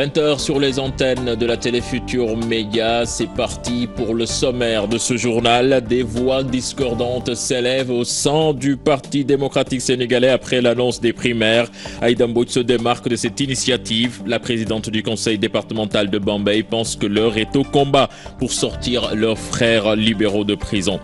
20h sur les antennes de la télé Futur Média, c'est parti pour le sommaire de ce journal. Des voix discordantes s'élèvent au sein du Parti démocratique sénégalais après l'annonce des primaires. Aïda Mbodj se démarque de cette initiative. La présidente du conseil départemental de Bambey pense que l'heure est au combat pour sortir leurs frères libéraux de prison.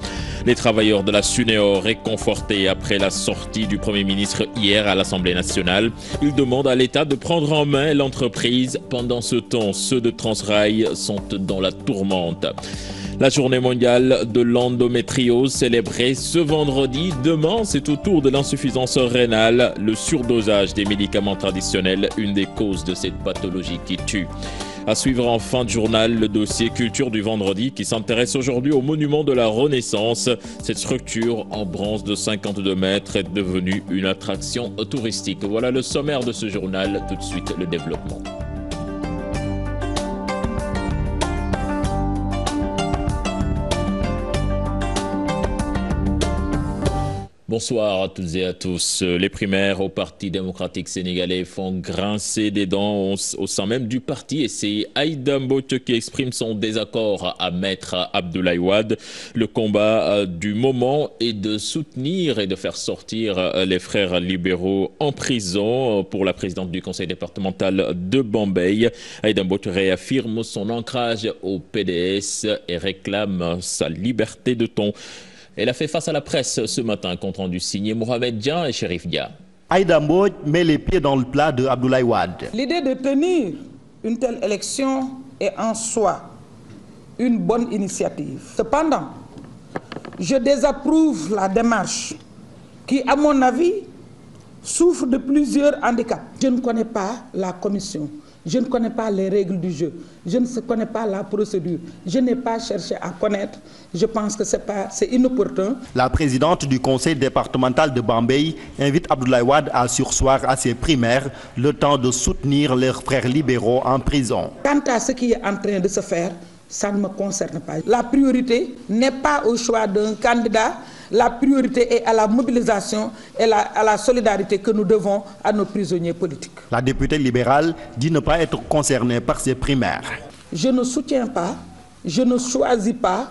Les travailleurs de la SUNEOR réconfortés après la sortie du Premier ministre hier à l'Assemblée nationale. Ils demandent à l'État de prendre en main l'entreprise. Pendant ce temps, ceux de Transrail sont dans la tourmente. La journée mondiale de l'endométriose célébrée ce vendredi. Demain, c'est au tour de l'insuffisance rénale, le surdosage des médicaments traditionnels, une des causes de cette pathologie qui tue. À suivre en fin de journal, le dossier culture du vendredi qui s'intéresse aujourd'hui au monument de la Renaissance. Cette structure en bronze de 52 mètres est devenue une attraction touristique. Voilà le sommaire de ce journal. Tout de suite, le développement. Bonsoir à toutes et à tous. Les primaires au Parti démocratique sénégalais font grincer des dents au sein même du parti et c'est Aïda Mbodj qui exprime son désaccord à Maître Abdoulaye Wade. Le combat du moment est de soutenir et de faire sortir les frères libéraux en prison pour la présidente du conseil départemental de Bambey. Aïda Mbodj réaffirme son ancrage au PDS et réclame sa liberté de ton. Elle a fait face à la presse ce matin, compte rendu signé Mohamed Dia et Chérif Dia. Aïda Mbodj met les pieds dans le plat de Abdoulaye Wade. L'idée de tenir une telle élection est en soi une bonne initiative. Cependant, je désapprouve la démarche qui, à mon avis, souffre de plusieurs handicaps. Je ne connais pas la commission. Je ne connais pas les règles du jeu. Je ne connais pas la procédure. Je n'ai pas cherché à connaître. Je pense que c'est inopportun. La présidente du conseil départemental de Bambey invite Abdoulaye Wade à surseoir à ses primaires le temps de soutenir leurs frères libéraux en prison. Quant à ce qui est en train de se faire, ça ne me concerne pas. La priorité n'est pas au choix d'un candidat. La priorité est à la mobilisation et à la solidarité que nous devons à nos prisonniers politiques. La députée libérale dit ne pas être concernée par ces primaires. Je ne soutiens pas, je ne choisis pas,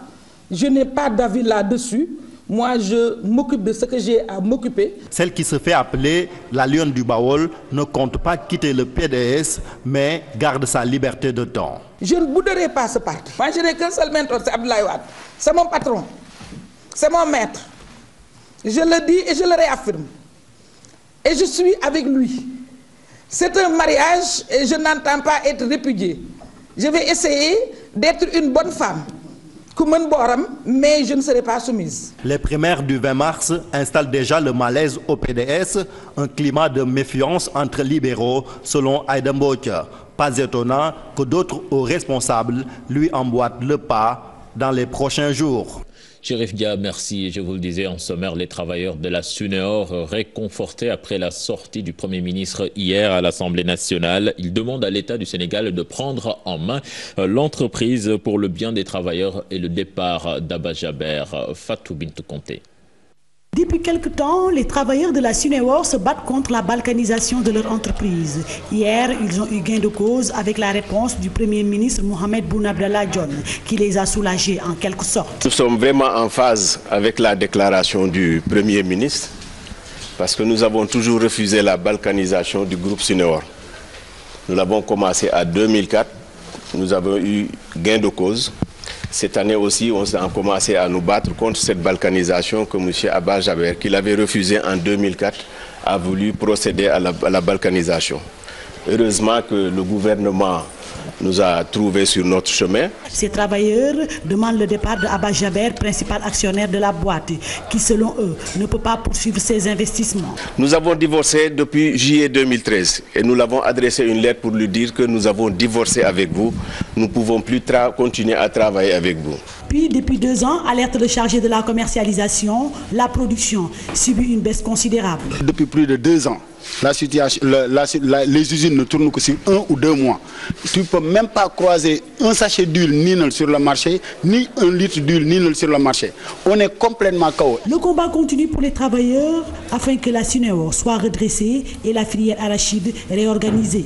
je n'ai pas d'avis là-dessus. Moi, je m'occupe de ce que j'ai à m'occuper. Celle qui se fait appeler la lionne du Baol ne compte pas quitter le PDS, mais garde sa liberté de temps. Je ne bouderai pas ce parti. Moi, je n'ai qu'un seul mentor, c'est Abdoulaye Wade. C'est mon patron. C'est mon maître. Je le dis et je le réaffirme. Et je suis avec lui. C'est un mariage et je n'entends pas être répudiée. Je vais essayer d'être une bonne femme. Mais je ne serai pas soumise. Les primaires du 20 mars installent déjà le malaise au PDS, un climat de méfiance entre libéraux, selon Aïda Mbodj. Pas étonnant que d'autres hauts responsables lui emboîtent le pas dans les prochains jours. Chérif Dia, merci. Je vous le disais en sommaire, les travailleurs de la SUNEOR réconfortés après la sortie du Premier ministre hier à l'Assemblée nationale. Ils demandent à l'État du Sénégal de prendre en main l'entreprise pour le bien des travailleurs et le départ d'Abba Jaber. Fatou Bintou Conté. Depuis quelque temps, les travailleurs de la SUNEOR se battent contre la balkanisation de leur entreprise. Hier, ils ont eu gain de cause avec la réponse du Premier ministre Mohamed Boun Abdallah Dionne, qui les a soulagés en quelque sorte. Nous sommes vraiment en phase avec la déclaration du Premier ministre, parce que nous avons toujours refusé la balkanisation du groupe SUNEOR. Nous l'avons commencé en 2004, nous avons eu gain de cause. Cette année aussi, on a commencé à nous battre contre cette balkanisation que M. Abba Jaber, qu'il avait refusé en 2004, a voulu procéder à la balkanisation. Heureusement que le gouvernement nous a trouvés sur notre chemin. Ces travailleurs demandent le départ de Abba Jaber, principal actionnaire de la boîte, qui selon eux ne peut pas poursuivre ses investissements. Nous avons divorcé depuis juillet 2013 et nous l'avons adressé une lettre pour lui dire que nous avons divorcé avec vous. Nous ne pouvons plus continuer à travailler avec vous. Puis, depuis 2 ans, alerte le chargé de la commercialisation, la production subit une baisse considérable. Depuis plus de 2 ans, la situation, les usines ne tournent que sur 1 ou 2 mois. Tu ne peux même pas croiser un sachet d'huile Ninel sur le marché, ni 1 litre d'huile Ninel sur le marché. On est complètement KO. Le combat continue pour les travailleurs afin que la SUNEOR soit redressée et la filière arachide réorganisée.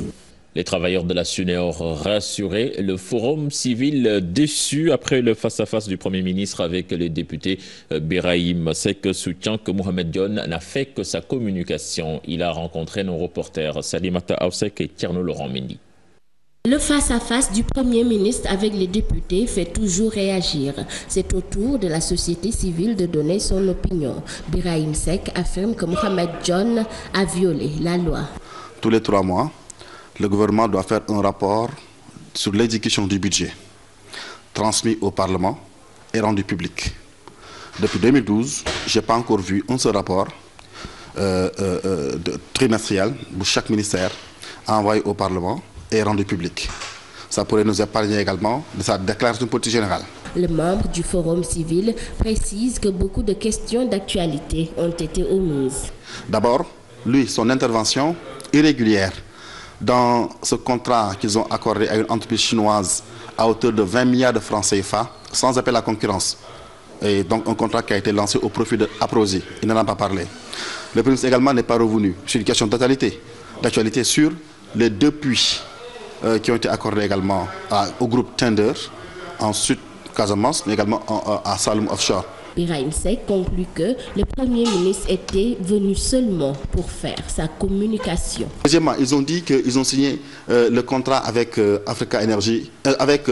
Les travailleurs de la SUNEOR rassurés, le forum civil déçu après le face-à-face du Premier ministre avec les députés. Birahim Seck soutient que Mohamed Dionne n'a fait que sa communication. Il a rencontré nos reporters Salimata Aoussek et Tierno Laurent Mendy. Le face-à-face du Premier ministre avec les députés fait toujours réagir. C'est au tour de la société civile de donner son opinion. Birahim Seck affirme que Mohamed Dionne a violé la loi. Tous les 3 mois, le gouvernement doit faire un rapport sur l'exécution du budget, transmis au Parlement et rendu public. Depuis 2012, je n'ai pas encore vu un seul rapport trimestriel où chaque ministère a envoyé au Parlement et rendu public. Ça pourrait nous épargner également de sa déclaration de politique générale. Le membre du Forum civil précise que beaucoup de questions d'actualité ont été omises. D'abord, lui, son intervention irrégulière dans ce contrat qu'ils ont accordé à une entreprise chinoise à hauteur de 20 milliards de francs CFA, sans appel à la concurrence. Et donc un contrat qui a été lancé au profit de Aprosi. Il n'en a pas parlé. Le Premier ministre également n'est pas revenu sur une question d'actualité sur les 2 puits qui ont été accordés également au groupe Tender, en Sud-Casamance, mais également à Saloum Offshore. Birahim Seck conclut que le Premier ministre était venu seulement pour faire sa communication. Deuxièmement, ils ont dit qu'ils ont signé le contrat avec Africa Energy, avec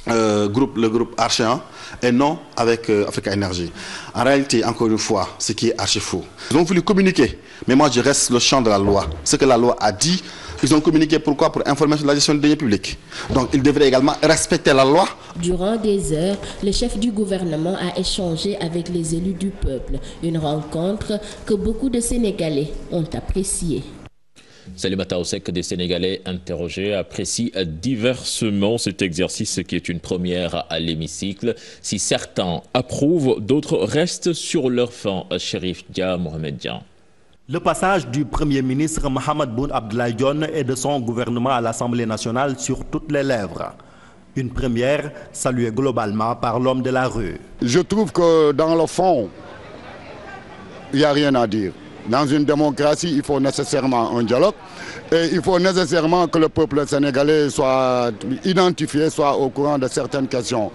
le groupe Archéan et non avec Africa Energy. En réalité, encore une fois, ce qui est archi faux. Ils ont voulu communiquer, mais moi je reste le champ de la loi. Ce que la loi a dit, ils ont communiqué pourquoi? Pour informer sur la gestion des deniers publics. Donc ils devraient également respecter la loi. Durant des heures, le chef du gouvernement a échangé avec les élus du peuple. Une rencontre que beaucoup de Sénégalais ont appréciée. Salimata Aoussek, des Sénégalais interrogés, apprécient diversement cet exercice qui est une première à l'hémicycle. Si certains approuvent, d'autres restent sur leur faim. Chérif Dia, Mohamed Dia. Le passage du Premier ministre Mohamed Boun Abdallah Dionne et de son gouvernement à l'Assemblée nationale sur toutes les lèvres. Une première saluée globalement par l'homme de la rue. Je trouve que dans le fond, il n'y a rien à dire. Dans une démocratie, il faut nécessairement un dialogue et il faut nécessairement que le peuple sénégalais soit identifié, soit au courant de certaines questions.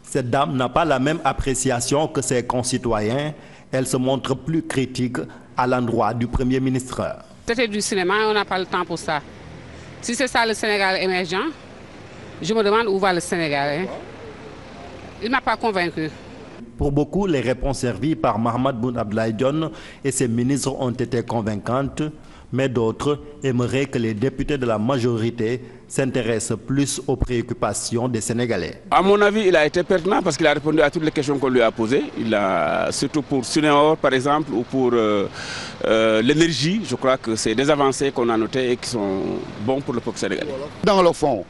Cette dame n'a pas la même appréciation que ses concitoyens. Elle se montre plus critique à l'endroit du Premier ministre. C'était du cinéma, on n'a pas le temps pour ça. Si c'est ça le Sénégal émergent, je me demande où va le Sénégal. Il ne m'a pas convaincu. Pour beaucoup, les réponses servies par Mohamed Boun Abdallah Dionne et ses ministres ont été convaincantes, mais d'autres aimeraient que les députés de la majorité s'intéressent plus aux préoccupations des Sénégalais. À mon avis, il a été pertinent parce qu'il a répondu à toutes les questions qu'on lui a posées. Surtout pour SUNEOR, par exemple, ou pour l'énergie. Je crois que c'est des avancées qu'on a notées et qui sont bons pour le peuple sénégalais. Dans le fond,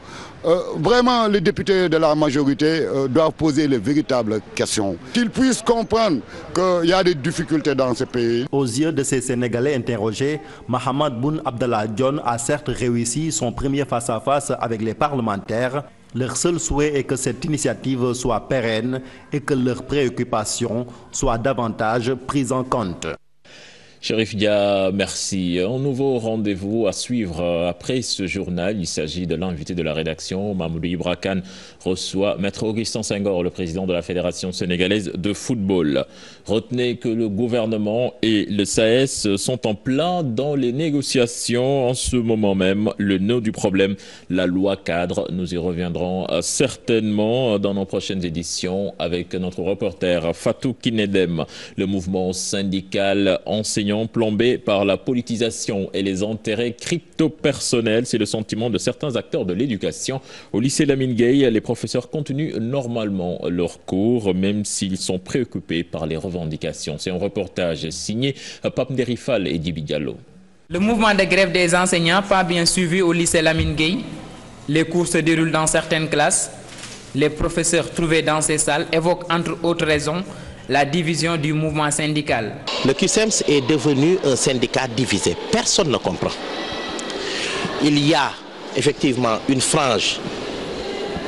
vraiment, les députés de la majorité doivent poser les véritables questions. Qu'ils puissent comprendre qu'il y a des difficultés dans ce pays. Aux yeux de ces Sénégalais interrogés, Mohamed Boun Abdallah Dionne a certes réussi son premier face-à-face avec les parlementaires. Leur seul souhait est que cette initiative soit pérenne et que leurs préoccupations soient davantage prises en compte. Chérif Dia, merci. Un nouveau rendez-vous à suivre après ce journal. Il s'agit de l'invité de la rédaction. Mamoudou Ibra Kane reçoit Maître Augustin Senghor, le président de la Fédération sénégalaise de football. Retenez que le gouvernement et le SAES sont en plein dans les négociations en ce moment même. Le nœud du problème, la loi cadre. Nous y reviendrons certainement dans nos prochaines éditions avec notre reporter Fatou Kinedem. Le mouvement syndical enseignant plombé par la politisation et les intérêts crypto-personnels. C'est le sentiment de certains acteurs de l'éducation. Au lycée Lamine Gueye, les professeurs continuent normalement leurs cours, même s'ils sont préoccupés par les revendications. C'est un reportage signé Pape Nderifal et Dibi Diallo. Le mouvement de grève des enseignants pas bien suivi au lycée Lamine Gueye. Les cours se déroulent dans certaines classes. Les professeurs trouvés dans ces salles évoquent entre autres raisons la division du mouvement syndical. Le QSEMS est devenu un syndicat divisé. Personne ne comprend. Il y a effectivement une frange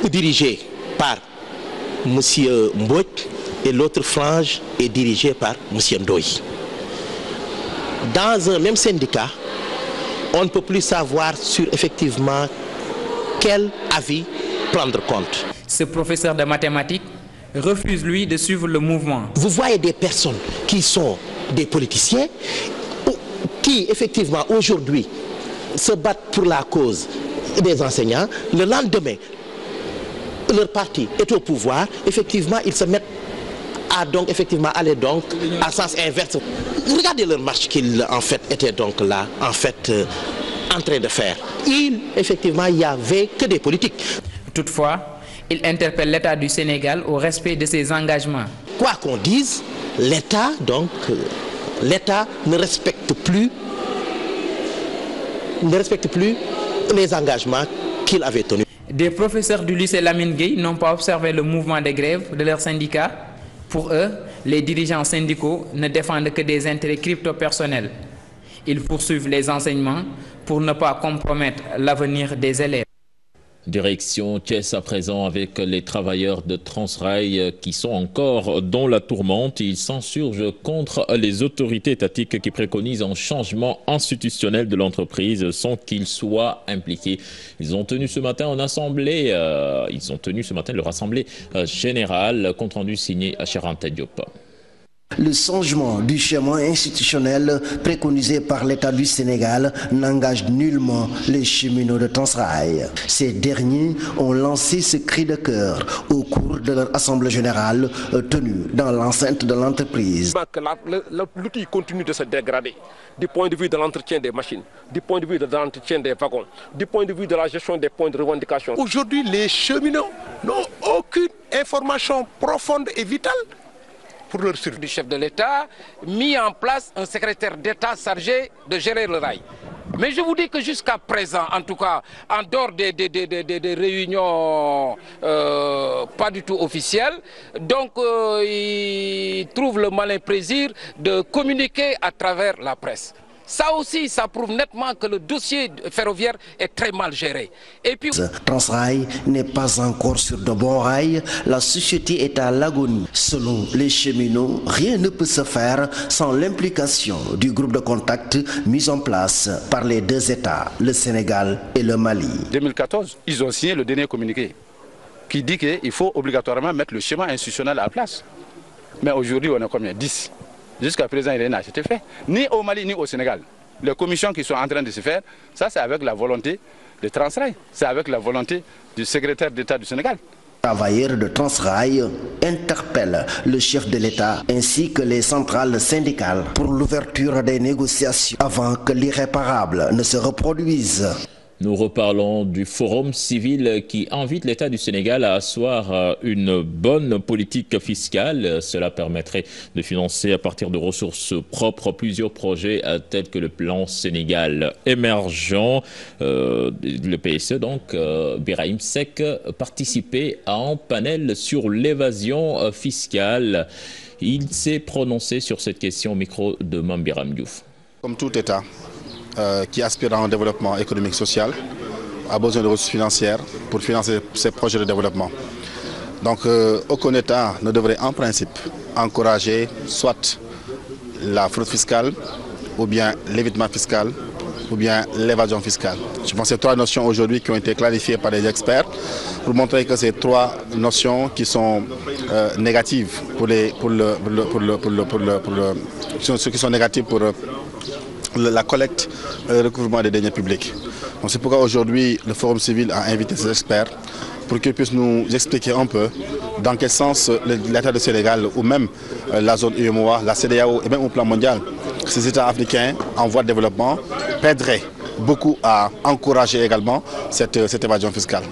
dirigée par M. Mbouch et l'autre frange est dirigée par M. Ndoye. dans un même syndicat, on ne peut plus savoir sur effectivement quel avis prendre compte. Ce professeur de mathématiques refuse, lui, de suivre le mouvement. Vous voyez des personnes qui sont des politiciens, qui effectivement aujourd'hui se battent pour la cause des enseignants. Le lendemain, leur parti est au pouvoir, effectivement ils se mettent à donc effectivement aller donc en sens inverse. Regardez leur marche qu'ils en fait étaient donc là en train de faire. Effectivement, il n'y avait que des politiques. Toutefois, il interpelle l'État du Sénégal au respect de ses engagements. Quoi qu'on dise, l'État ne respecte plus les engagements qu'il avait tenus. Des professeurs du lycée Lamine Gueye n'ont pas observé le mouvement de grève de leur syndicat. Pour eux, les dirigeants syndicaux ne défendent que des intérêts crypto-personnels. Ils poursuivent les enseignements pour ne pas compromettre l'avenir des élèves. Direction Thiès à présent avec les travailleurs de Transrail qui sont encore dans la tourmente. Ils s'insurgent contre les autorités étatiques qui préconisent un changement institutionnel de l'entreprise sans qu'ils soient impliqués. Ils ont tenu ce matin leur assemblée générale, compte rendu signé à Charanta Diop. Le changement du schéma institutionnel préconisé par l'État du Sénégal n'engage nullement les cheminots de Transrail. Ces derniers ont lancé ce cri de cœur au cours de leur assemblée générale tenue dans l'enceinte de l'entreprise. L'outil continue de se dégrader du point de vue de l'entretien des machines, du point de vue de l'entretien des wagons, du point de vue de la gestion des points de revendication. Aujourd'hui, les cheminots n'ont aucune information profonde et vitale pour leur survie. Du chef de l'État, mis en place un secrétaire d'État chargé de gérer le rail. Mais je vous dis que jusqu'à présent, en tout cas, en dehors des réunions pas du tout officielles, donc ils trouvent le malin plaisir de communiquer à travers la presse. Ça aussi, ça prouve nettement que le dossier ferroviaire est très mal géré. Et puis... Transrail n'est pas encore sur de bons rails. La société est à l'agonie. Selon les cheminots, rien ne peut se faire sans l'implication du groupe de contact mis en place par les deux États, le Sénégal et le Mali. En 2014, ils ont signé le dernier communiqué qui dit qu'il faut obligatoirement mettre le schéma institutionnel à place. Mais aujourd'hui, on est combien? 10. Jusqu'à présent, il n'a été fait, ni au Mali, ni au Sénégal. Les commissions qui sont en train de se faire, ça c'est avec la volonté de Transrail, c'est avec la volonté du secrétaire d'État du Sénégal. Les travailleurs de Transrail interpellent le chef de l'État ainsi que les centrales syndicales pour l'ouverture des négociations avant que l'irréparable ne se reproduise. Nous reparlons du Forum civil qui invite l'État du Sénégal à asseoir une bonne politique fiscale. Cela permettrait de financer à partir de ressources propres plusieurs projets tels que le plan Sénégal émergent. Le PSE, donc, Birahim Seck, participait à un panel sur l'évasion fiscale. Il s'est prononcé sur cette question au micro de Mambiram Diouf. Comme tout État qui aspire à un développement économique social, a besoin de ressources financières pour financer ses projets de développement. Donc aucun État ne devrait en principe encourager soit la fraude fiscale, ou bien l'évitement fiscal, ou bien l'évasion fiscale. Je pense que ces trois notions aujourd'hui qui ont été clarifiées par les experts pour montrer que ces trois notions qui sont négatives ceux qui sont négatifs pour la collecte et le recouvrement des deniers publics. C'est pourquoi aujourd'hui le Forum civil a invité ces experts pour qu'ils puissent nous expliquer un peu dans quel sens l'État du Sénégal ou même la zone UEMOA, la CEDEAO et même au plan mondial, ces États africains en voie de développement aideraient beaucoup à encourager également cette évasion fiscale.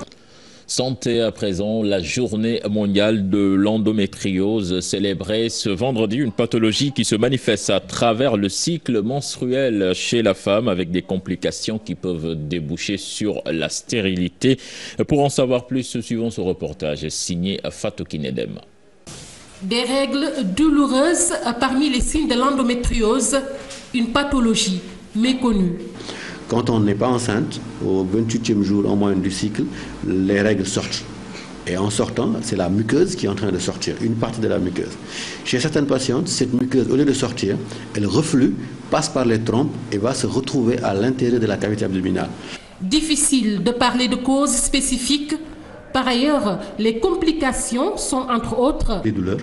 Santé à présent, la journée mondiale de l'endométriose célébrée ce vendredi, une pathologie qui se manifeste à travers le cycle menstruel chez la femme avec des complications qui peuvent déboucher sur la stérilité. Pour en savoir plus, suivons ce reportage signé Fatou Kinedem. Des règles douloureuses parmi les signes de l'endométriose, une pathologie méconnue. Quand on n'est pas enceinte, au 28e jour en moyenne du cycle, les règles sortent. Et en sortant, c'est la muqueuse qui est en train de sortir, une partie de la muqueuse. Chez certaines patientes, cette muqueuse, au lieu de sortir, elle reflue, passe par les trompes et va se retrouver à l'intérieur de la cavité abdominale. Difficile de parler de causes spécifiques. Par ailleurs, les complications sont entre autres des douleurs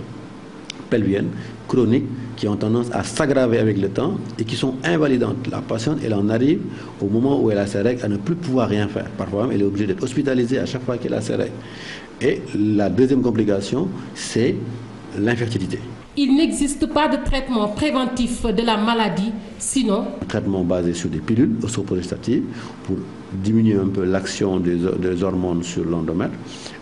pelviennes, chroniques, qui ont tendance à s'aggraver avec le temps et qui sont invalidantes. La patiente, elle en arrive au moment où elle a ses règles à ne plus pouvoir rien faire. Parfois même, elle est obligée d'être hospitalisée à chaque fois qu'elle a ses règles. Et la deuxième complication, c'est l'infertilité. Il n'existe pas de traitement préventif de la maladie, sinon... Un traitement basé sur des pilules osoprogestatives pour diminuer un peu l'action des hormones sur l'endomètre,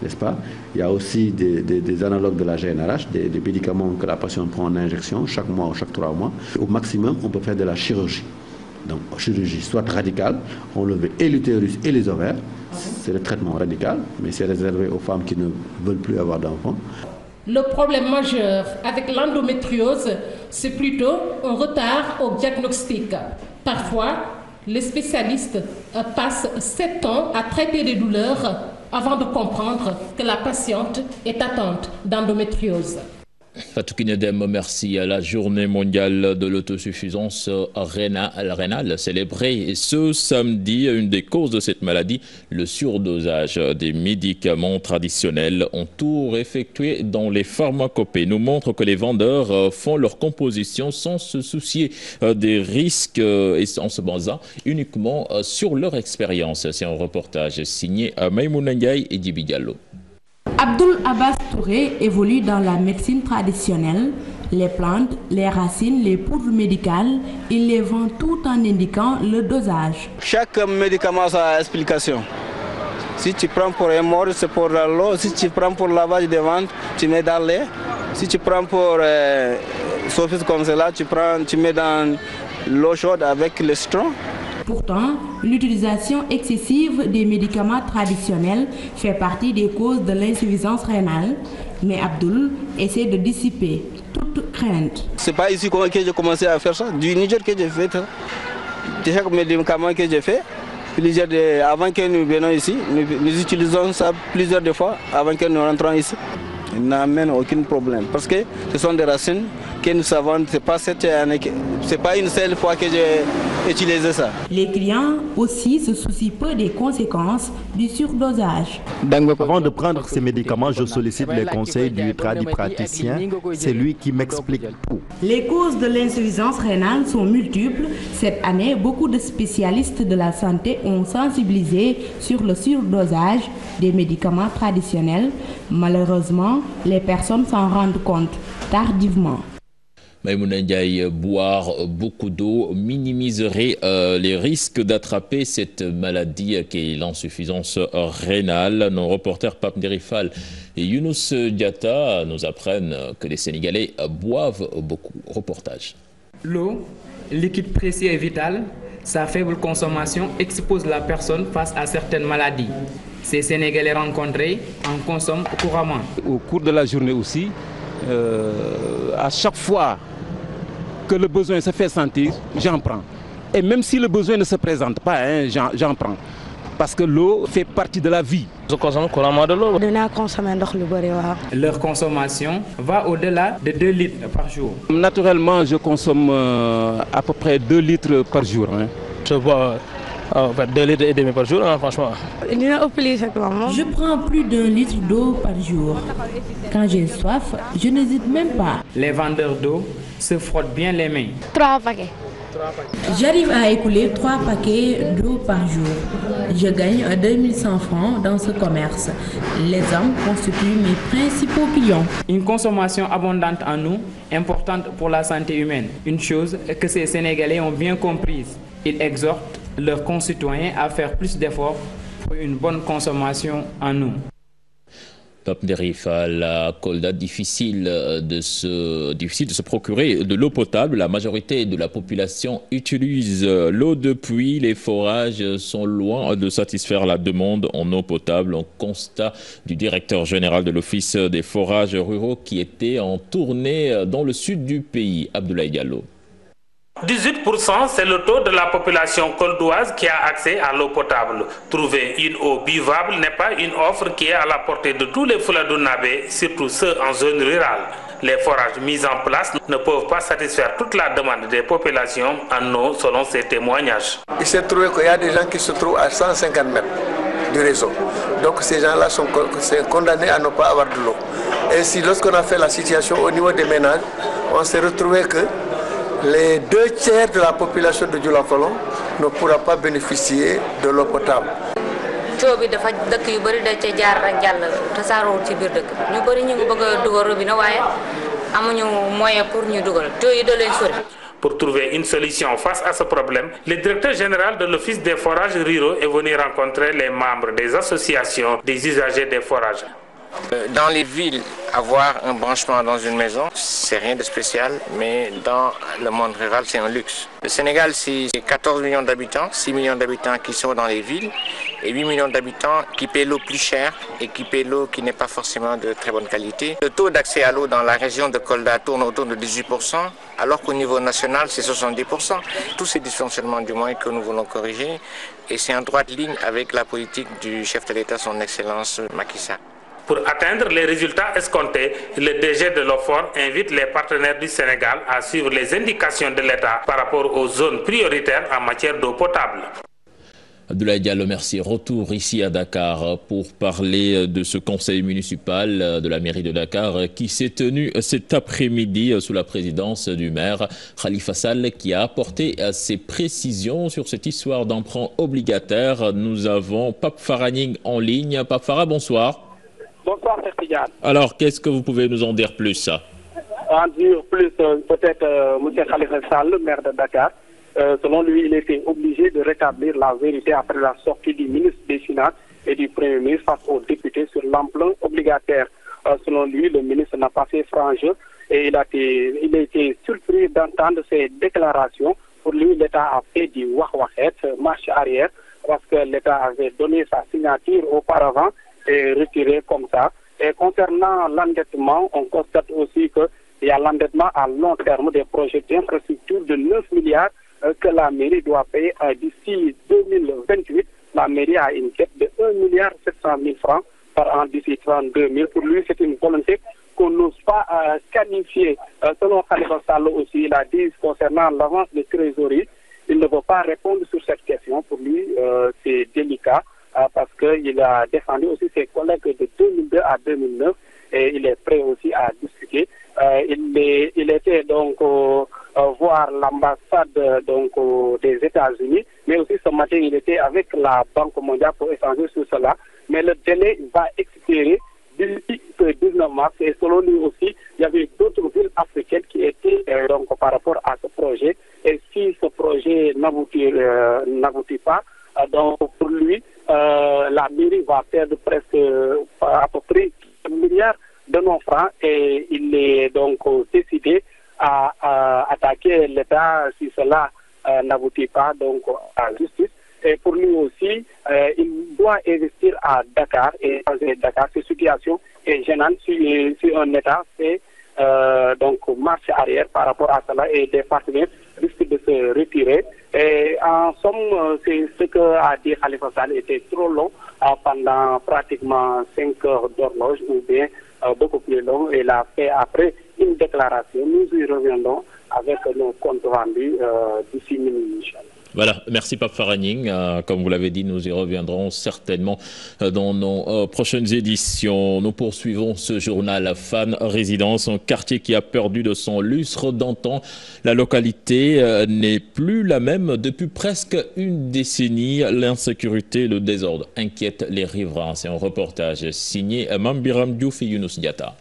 n'est-ce pas? Il y a aussi des analogues de la GnRH, des médicaments que la patiente prend en injection chaque mois ou chaque 3 mois. Au maximum, on peut faire de la chirurgie. Donc, chirurgie soit radicale, enlever et l'utérus et les ovaires. C'est le traitement radical, mais c'est réservé aux femmes qui ne veulent plus avoir d'enfants. Le problème majeur avec l'endométriose, c'est plutôt un retard au diagnostic. Parfois, les spécialistes passent 7 ans à traiter des douleurs avant de comprendre que la patiente est atteinte d'endométriose. Fatou Kinedem, merci. À la journée mondiale de l'autosuffisance rénale célébrée ce samedi. Une des causes de cette maladie, le surdosage des médicaments traditionnels, ont tout effectué dans les pharmacopées, nous montre que les vendeurs font leur composition sans se soucier des risques et en se basant uniquement sur leur expérience. C'est un reportage signé Maïmouna Ndiaye et Djibi Diallo. Abdoul Abbas Touré évolue dans la médecine traditionnelle. Les plantes, les racines, les poudres médicales, il les vend tout en indiquant le dosage. Chaque médicament a sa explication. Si tu prends pour un mort, c'est pour l'eau. Si tu prends pour lavage des ventres, tu mets dans l'air. Si tu prends pour surface comme cela, tu mets dans l'eau chaude avec le citron. Pourtant, l'utilisation excessive des médicaments traditionnels fait partie des causes de l'insuffisance rénale, mais Abdoul essaie de dissiper toute crainte. C'est pas ici que j'ai commencé à faire ça, du Niger que j'ai fait ça. Chaque médicament que j'ai fait, avant que nous venions ici, nous utilisons ça plusieurs fois avant que nous rentrons ici. Il n'amène aucun problème parce que ce sont des racines que nous savons, c'est pas une seule fois que j'ai utilisé ça. Les clients aussi se soucient peu des conséquences du surdosage. Avant de prendre ces médicaments, je sollicite les conseils du tradipraticien. C'est lui qui m'explique tout. Les causes de l'insuffisance rénale sont multiples. Cette année, beaucoup de spécialistes de la santé ont sensibilisé sur le surdosage des médicaments traditionnels. Malheureusement, les personnes s'en rendent compte tardivement. Maïmouna Ndiaye, boire beaucoup d'eau minimiserait les risques d'attraper cette maladie qui est l'insuffisance rénale. Nos reporters Pape Nderifal et Younous Diatta nous apprennent que les Sénégalais boivent beaucoup. Reportage. L'eau, liquide précieux et vital, sa faible consommation expose la personne face à certaines maladies. Ces Sénégalais rencontrés en consomment couramment. Au cours de la journée aussi, à chaque fois que le besoin se fait sentir, j'en prends. Et même si le besoin ne se présente pas, j'en prends. Parce que l'eau fait partie de la vie. Je consomme couramment de l'eau. Leur consommation va au-delà de 2 litres par jour. Naturellement, je consomme à peu près 2 litres par jour. Je bois 2 litres et demi par jour, franchement. Je prends plus d'1 litre d'eau par jour. Quand j'ai soif, je n'hésite même pas. Les vendeurs d'eau se frottent bien les mains. 3 paquets. J'arrive à écouler 3 paquets d'eau par jour. Je gagne 2100 francs dans ce commerce. Les hommes constituent mes principaux clients. Une consommation abondante en eau, importante pour la santé humaine. Une chose que ces Sénégalais ont bien comprise. Ils exhortent leurs concitoyens à faire plus d'efforts pour une bonne consommation en eau. Pape Nderifal, à Kolda, difficile de se procurer de l'eau potable. La majorité de la population utilise l'eau de pluie. Les forages sont loin de satisfaire la demande en eau potable. Un constat du directeur général de l'Office des forages ruraux qui était en tournée dans le sud du pays, Abdoulaye Diallo. 18%, c'est le taux de la population coldoise qui a accès à l'eau potable. Trouver une eau buvable n'est pas une offre qui est à la portée de tous les Fouladou-Nabé, surtout ceux en zone rurale. Les forages mis en place ne peuvent pas satisfaire toute la demande des populations en eau, selon ces témoignages. Il s'est trouvé qu'il y a des gens qui se trouvent à 150 mètres du réseau. Donc ces gens-là sont condamnés à ne pas avoir de l'eau. Et si lorsqu'on a fait la situation au niveau des ménages, on s'est retrouvé que les 2/3 de la population de Dioulacolon ne pourra pas bénéficier de l'eau potable. Pour trouver une solution face à ce problème, le directeur général de l'Office des forages ruraux est venu rencontrer les membres des associations des usagers des forages. Dans les villes, avoir un branchement dans une maison, c'est rien de spécial, mais dans le monde rural, c'est un luxe. Le Sénégal, c'est 14 millions d'habitants, 6 millions d'habitants qui sont dans les villes et 8 millions d'habitants qui paient l'eau plus chère et qui paient l'eau qui n'est pas forcément de très bonne qualité. Le taux d'accès à l'eau dans la région de Kolda tourne autour de 18%, alors qu'au niveau national, c'est 70%. Tous ces dysfonctionnements du moins que nous voulons corriger, et c'est en droite ligne avec la politique du chef de l'État, son Excellence Macky Sall. Pour atteindre les résultats escomptés, le DG de l'OFOR invite les partenaires du Sénégal à suivre les indications de l'État par rapport aux zones prioritaires en matière d'eau potable. Abdoulaye Diallo, merci. Retour ici à Dakar pour parler de ce conseil municipal de la mairie de Dakar qui s'est tenu cet après-midi sous la présidence du maire Khalifa Sall, qui a apporté ses précisions sur cette histoire d'emprunt obligataire. Nous avons Pape Faraning en ligne. Pape Farah, bonsoir. Bonsoir, Sertigan. Alors, qu'est-ce que vous pouvez nous en dire plus? En dire plus, peut-être M. Khalifa Sall, maire de Dakar. Selon lui, il était obligé de rétablir la vérité après la sortie du ministre des Finances et du Premier ministre face aux députés sur l'emprunt obligataire. Selon lui, le ministre n'a pas fait franc jeu et il a été surpris d'entendre ces déclarations. Pour lui, l'État a fait du wah-wahet, marche arrière, parce que l'État avait donné sa signature auparavant et retiré comme ça. Et concernant l'endettement, on constate aussi qu'il y a l'endettement à long terme des projets d'infrastructure de 9 milliards que la mairie doit payer d'ici 2028. La mairie a une dette de 1,7 francs par an d'ici 32 000. Pour lui, c'est une volonté qu'on n'ose pas qualifier. Selon Khalifa Sall aussi, il a dit concernant l'avance de trésorerie, il ne veut pas répondre sur cette question. Pour lui, c'est délicat. Parce qu'il a défendu aussi ses collègues de 2002 à 2009 et il est prêt aussi à discuter. Il était donc voir l'ambassade des États-Unis, mais aussi ce matin il était avec la Banque mondiale pour échanger sur cela. Mais le délai va expirer d'ici le 19 mars et selon lui aussi, il y avait d'autres villes africaines qui étaient donc par rapport à ce projet. Et si ce projet n'aboutit pas, donc pour lui, la mairie va perdre presque à peu près 1 milliard de non-francs et il est donc décidé à attaquer l'État si cela n'aboutit pas donc à la justice. Et pour lui aussi, il doit investir à Dakar et dans Dakar, cette situation est gênante si un État fait donc marche arrière par rapport à cela et des partenaires risquent de se retirer. Et en somme, c'est ce qu'a dit Khalifa Sall était trop long pendant pratiquement 5 heures d'horloge ou bien beaucoup plus long. Et il a fait après une déclaration. Nous y reviendrons avec nos comptes rendus d'ici minuit, Inch'Allah. Voilà, merci Pape Faraning. Comme vous l'avez dit, nous y reviendrons certainement dans nos prochaines éditions. Nous poursuivons ce journal Fan Résidence, un quartier qui a perdu de son lustre d'antan. La localité n'est plus la même depuis presque une décennie. L'insécurité et le désordre inquiètent les riverains. C'est un reportage signé Mambiram Diouf et Younous Diatta.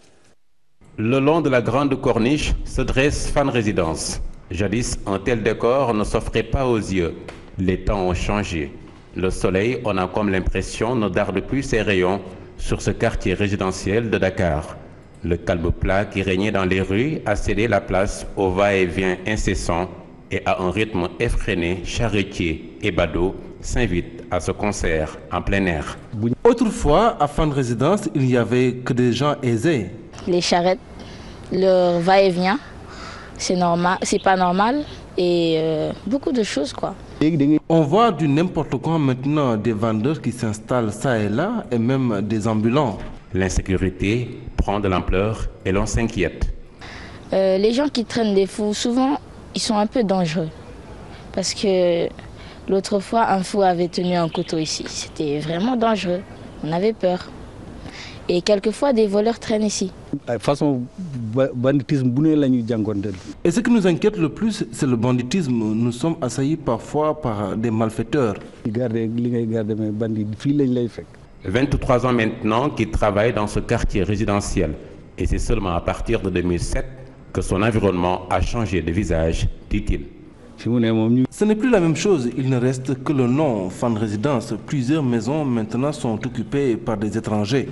Le long de la grande corniche se dresse Fan Résidence. Jadis, un tel décor ne s'offrait pas aux yeux. Les temps ont changé. Le soleil, on a comme l'impression, ne darde plus ses rayons sur ce quartier résidentiel de Dakar. Le calme plat qui régnait dans les rues a cédé la place au va-et-vient incessant et à un rythme effréné. Charretiers et badauds s'invitent à ce concert en plein air. Autrefois, à Fan Résidence, il n'y avait que des gens aisés. Les charrettes, le va-et-vient, c'est normal, c'est pas normal et beaucoup de choses quoi. On voit du n'importe quoi maintenant, des vendeurs qui s'installent ça et là et même des ambulants. L'insécurité prend de l'ampleur et l'on s'inquiète. Les gens qui traînent des fous, souvent, ils sont un peu dangereux. Parce que l'autre fois, un fou avait tenu un couteau ici. C'était vraiment dangereux. On avait peur. Et quelquefois, des voleurs traînent ici. Et ce qui nous inquiète le plus, c'est le banditisme. Nous sommes assaillis parfois par des malfaiteurs. 23 ans maintenant qu'il travaille dans ce quartier résidentiel. Et c'est seulement à partir de 2007 que son environnement a changé de visage, dit-il. Ce n'est plus la même chose, il ne reste que le nom, Fan Résidence. Plusieurs maisons maintenant sont occupées par des étrangers.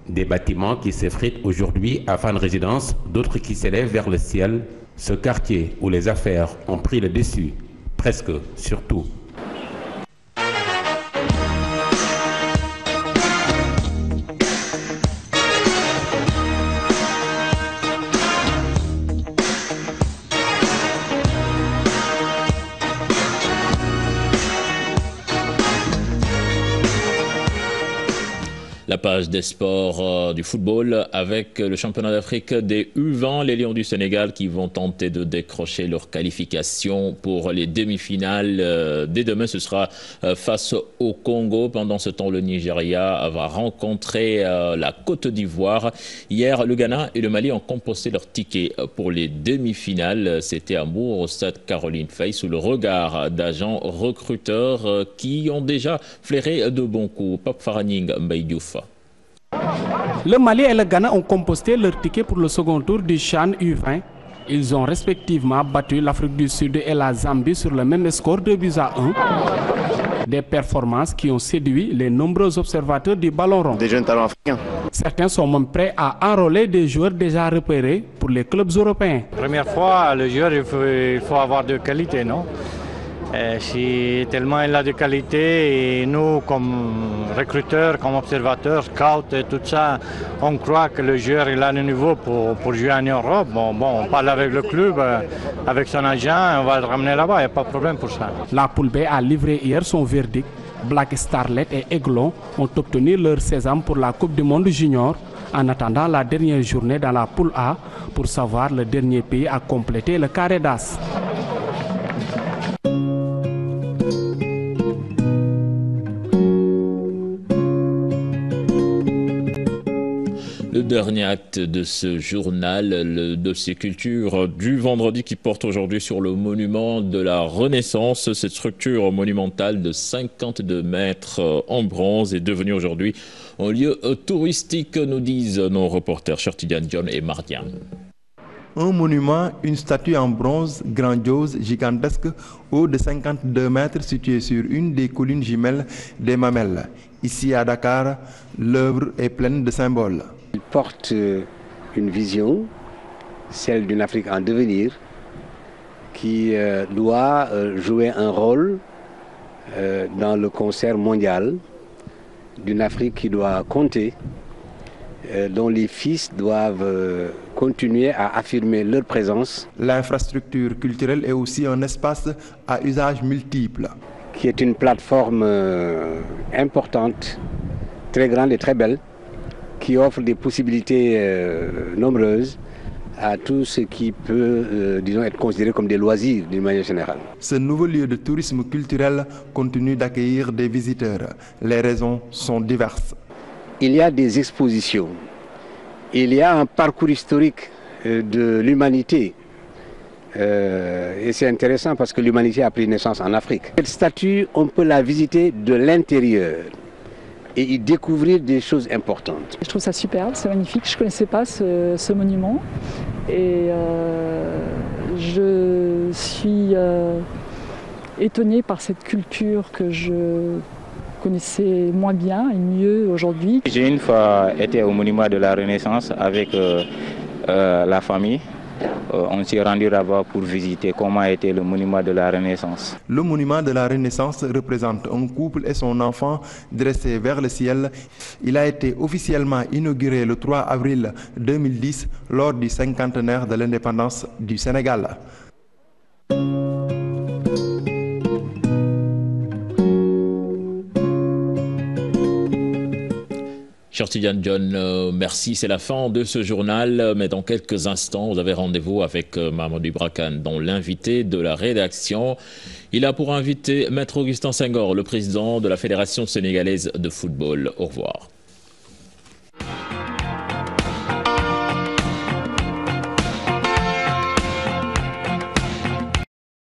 Des bâtiments qui s'effritent aujourd'hui à Fan Résidence, d'autres qui s'élèvent vers le ciel. Ce quartier où les affaires ont pris le dessus, presque sur tout. La page des sports du football avec le championnat d'Afrique des U20, les Lions du Sénégal qui vont tenter de décrocher leur qualification pour les demi-finales. Dès demain, ce sera face au Congo. Pendant ce temps, le Nigeria va rencontrer la Côte d'Ivoire. Hier, le Ghana et le Mali ont composté leur ticket pour les demi-finales. C'était à Mour, au stade Caroline Faye, sous le regard d'agents recruteurs qui ont déjà flairé de bons coups. Pape Faraning Mbaye Diouf. Le Mali et le Ghana ont composté leur ticket pour le second tour du CHAN U20. Ils ont respectivement battu l'Afrique du Sud et la Zambie sur le même score de 2-1. Des performances qui ont séduit les nombreux observateurs du ballon rond. Des jeunes talents africains. Certains sont même prêts à enrôler des joueurs déjà repérés pour les clubs européens. Première fois, le joueur, il faut avoir de qualité, non? Si tellement il a de qualité, et nous comme recruteurs, comme observateurs, scouts et tout ça, on croit que le joueur il a le niveau pour jouer en Europe. Bon, on parle avec le club, avec son agent, on va le ramener là-bas, il n'y a pas de problème pour ça. La Poule B a livré hier son verdict. Black Starlet et Aiglon ont obtenu leur sésame pour la Coupe du Monde Junior en attendant la dernière journée dans la Poule A pour savoir le dernier pays à compléter le carré d'as. Le dernier acte de ce journal, le dossier culture du vendredi qui porte aujourd'hui sur le monument de la Renaissance. Cette structure monumentale de 52 mètres en bronze est devenue aujourd'hui un lieu touristique, nous disent nos reporters Chertidiane John et Mardian. Un monument, une statue en bronze grandiose, gigantesque, haut de 52 mètres, située sur une des collines jumelles des Mamelles. Ici à Dakar, l'œuvre est pleine de symboles. Il porte une vision, celle d'une Afrique en devenir, qui doit jouer un rôle dans le concert mondial, d'une Afrique qui doit compter, dont les fils doivent continuer à affirmer leur présence. L'infrastructure culturelle est aussi un espace à usage multiple. Qui est une plateforme importante, très grande et très belle, qui offre des possibilités nombreuses à tout ce qui peut, disons, être considéré comme des loisirs d'une manière générale. Ce nouveau lieu de tourisme culturel continue d'accueillir des visiteurs. Les raisons sont diverses. Il y a des expositions, il y a un parcours historique de l'humanité. Et c'est intéressant parce que l'humanité a pris naissance en Afrique. Cette statue, on peut la visiter de l'intérieur et y découvrir des choses importantes. Je trouve ça superbe, c'est magnifique. Je ne connaissais pas ce monument et je suis étonnée par cette culture que je connaissais moins bien et mieux aujourd'hui. J'ai une fois été au monument de la Renaissance avec la famille on s'est rendu là-bas pour visiter comment était le monument de la Renaissance. Le monument de la Renaissance représente un couple et son enfant dressés vers le ciel. Il a été officiellement inauguré le 3 avril 2010 lors du 50e de l'indépendance du Sénégal. Tidiane John, merci. C'est la fin de ce journal, mais dans quelques instants, vous avez rendez-vous avec Mamadou Ibra Kane, dont l'invité de la rédaction. Il a pour invité Maître Augustin Senghor, le président de la Fédération sénégalaise de football. Au revoir.